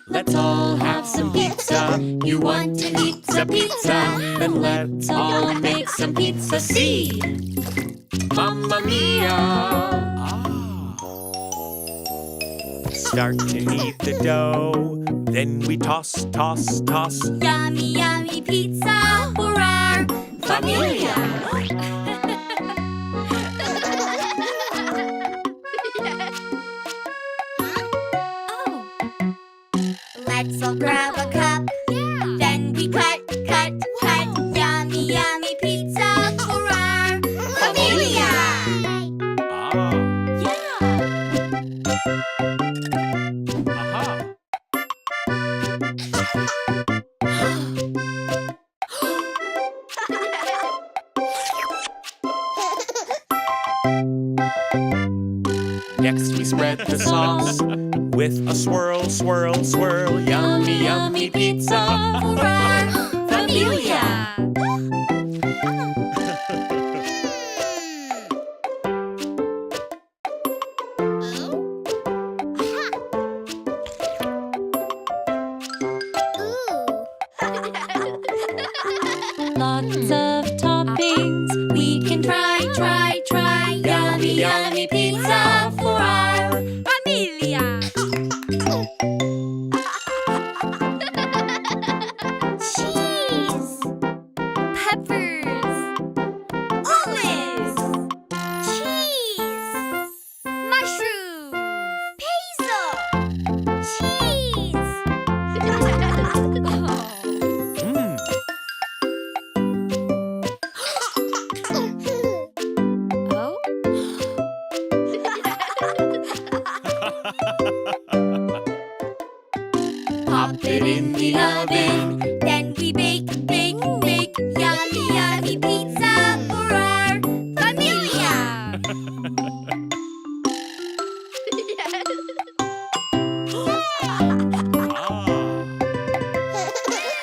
Let's all have some pizza. You want to eat a pizza? Then let's all make some pizza. See, Mamma Mia! Start to knead the dough, then we toss, toss, toss. Yummy, yummy pizza for our familia. Let's all grab a cup. Then we cut, cut, cut. Yummy, yummy pizza for our familia. Next we spread the sauce with a swirl, swirl, swirl. Yummy, yummy pizza for our familia. Lots of toppings. We can try, try, try. Yummy, yummy pizza for our familia. Cheese, peppers, olives, cheese, mushroom, basil, cheese, Pop it in the oven. Then we bake, bake, bake. Yummy, yummy pizza for our familia.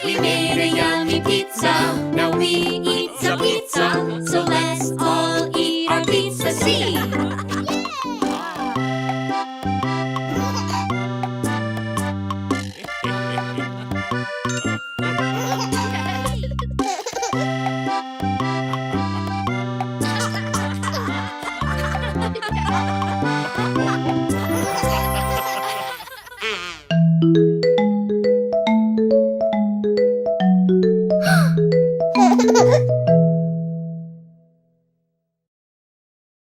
We made a yummy pizza. Now we eat some pizza. So let's all eat our pizza. See?